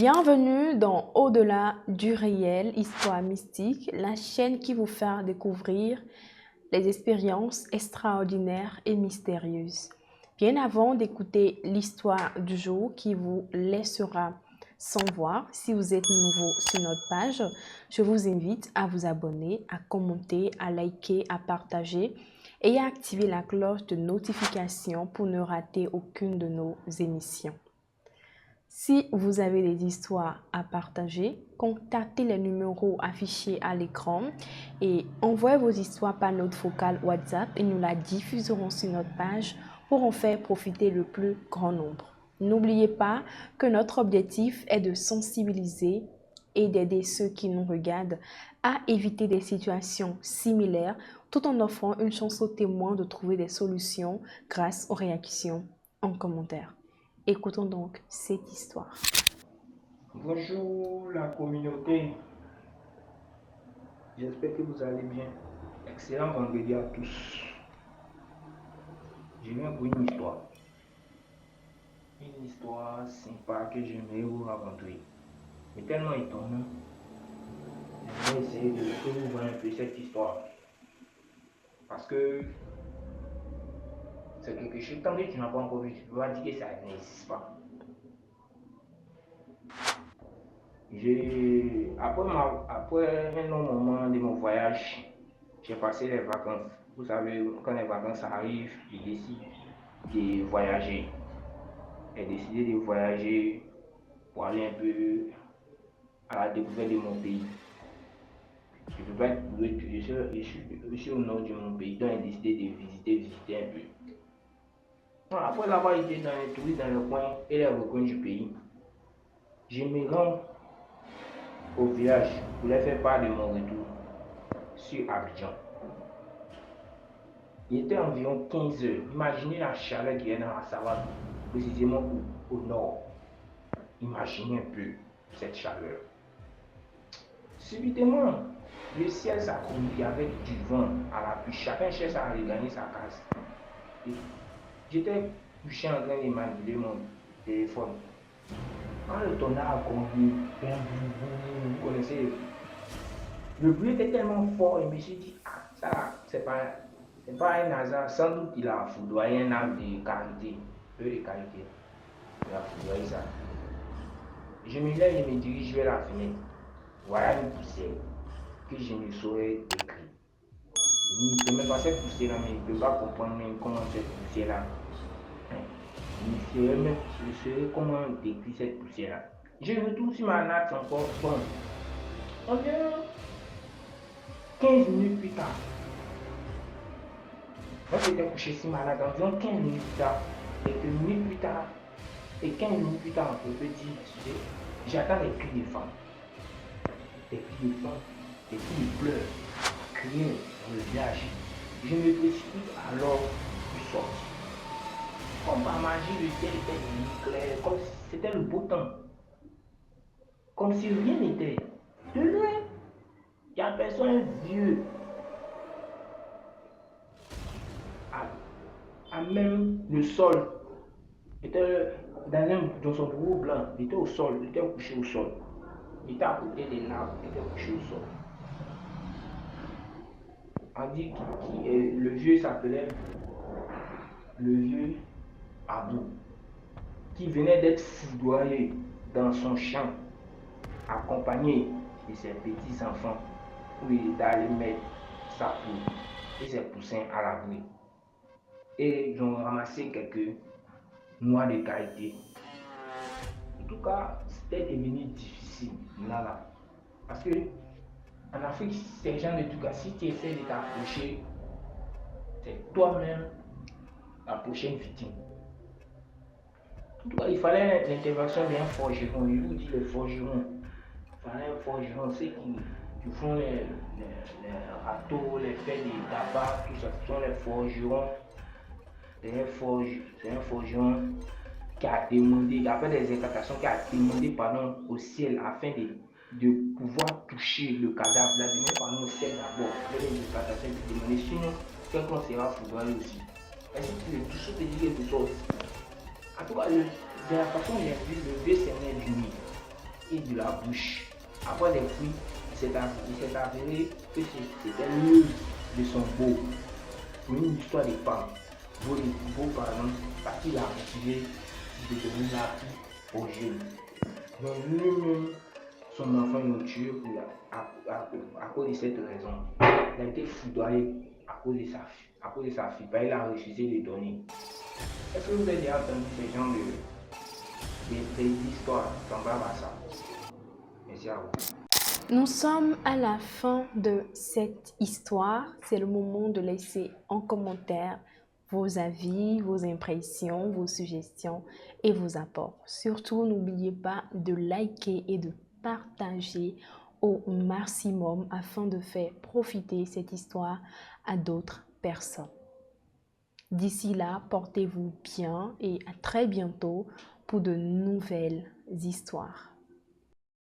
Bienvenue dans Au-delà du réel, Histoire mystique, la chaîne qui vous fait découvrir les expériences extraordinaires et mystérieuses. Bien avant d'écouter l'histoire du jour qui vous laissera sans voir, si vous êtes nouveau sur notre page, je vous invite à vous abonner, à commenter, à liker, à partager et à activer la cloche de notification pour ne rater aucune de nos émissions. Si vous avez des histoires à partager, contactez les numéros affichés à l'écran et envoyez vos histoires par note vocale WhatsApp et nous la diffuserons sur notre page pour en faire profiter le plus grand nombre. N'oubliez pas que notre objectif est de sensibiliser et d'aider ceux qui nous regardent à éviter des situations similaires tout en offrant une chance aux témoins de trouver des solutions grâce aux réactions en commentaire. Écoutons donc cette histoire. Bonjour la communauté, j'espère que vous allez bien. Excellent vendredi à tous. Je viens pour une histoire sympa que j'aimerais vous raconter. Mais tellement étonnant. Je vais essayer de vous voir un peu cette histoire. Parce que c'est quelque chose, tant que tu n'as pas encore vu, tu dois dire que ça n'existe pas. Après un long moment de mon voyage, j'ai passé les vacances. Vous savez, quand les vacances arrivent, je décide de voyager. J'ai décidé de voyager pour aller un peu à la découverte de mon pays. Je peux pas être je suis au nord de mon pays, donc j'ai décidé de visiter un peu. Après l'avoir été dans les touristes dans le coin et les recoins du pays, je me rends au village pour les faire part de mon retour sur Abidjan. Il était environ 15 heures. Imaginez la chaleur qui est dans la savane, précisément au nord. Imaginez un peu cette chaleur. Subitement, le ciel s'accomplit avec du vent à la pluie. Chacun cherche à regagner sa case. J'étais couché en train de manipuler mon téléphone. Quand le tonnerre a conduit, vous connaissez, le bruit était tellement fort et je me suis dit, ah, ça, c'est pas un hasard, sans doute il a foudroyé un arbre de qualité, peu de qualité. Il a foudroyé ça. Je me lève et me dirige vers la fenêtre. Voilà une poussière que je ne saurais décrire. Je ne peux même pas cette poussière-là, mais je ne peux pas comprendre même comment cette poussière-là. Je ne saurais comment décrire cette poussière-là. Je retourne sur ma natte encore. Bon, environ 15 minutes plus tard. Moi j'étais couché sur ma natte environ 15 minutes plus tard. Quelques minutes plus tard. Et 15 minutes plus tard, on peut dire, j'attends les cris des femmes. Des cris de femmes, des cris de pleurs, crier dans le village. Je me précipite alors pour sortir. Comme par magie, le ciel était clair, comme si c'était le beau temps. Comme si rien n'était. De loin, j'aperçois un vieux. À même le sol. Il était dans son bureau blanc. Il était au sol, il était couché au sol. Il était à côté des arbres, il était couché au sol. On dit que le vieux s'appelait le vieux Abou, qui venait d'être foudroyé dans son champ, accompagné de ses petits enfants, où il était allé mettre sa poule et ses poussins à l'abri. Et ils ont ramassé quelques noix de qualité. En tout cas, c'était devenu difficile là. Parce que en Afrique, ces gens de tout cas, si tu essaies de t'approcher, c'est toi-même la prochaine victime. En tout cas, il fallait l'intervention d'un forgeron. Je vous dis les forgerons. Il fallait un forgeron, ceux qui font les râteaux, les faits de tabac, tout ça, ce sont les forgerons. C'est un forgeron qui a demandé, après des incantations, qui a demandé pardon au ciel afin de pouvoir toucher le cadavre. Il a demandé pardon au ciel d'abord, après les incantations, il a demandé, sinon quelqu'un sera foudroyé aussi. Et si tu le touches, tu te dis quelque chose. En tout cas, de la façon dont j'ai vu, le vieux s'est mis du nid. et de la bouche. Après les fruits, il s'est avéré que c'était mieux de son beau. Pour une histoire de femme, beau par exemple, parce qu'il a refusé de donner la fille au jeune. Donc lui-même, son enfant est tué à cause de cette raison. Il a été foudroyé à cause de sa fille, parce qu'il a refusé de donner. Est-ce que vous avez déjà entendu ce genre d'histoire semblables à ça? Merci à vous. Nous sommes à la fin de cette histoire. C'est le moment de laisser en commentaire vos avis, vos impressions, vos suggestions et vos apports. Surtout, n'oubliez pas de liker et de partager au maximum afin de faire profiter cette histoire à d'autres personnes. D'ici là, portez-vous bien et à très bientôt pour de nouvelles histoires.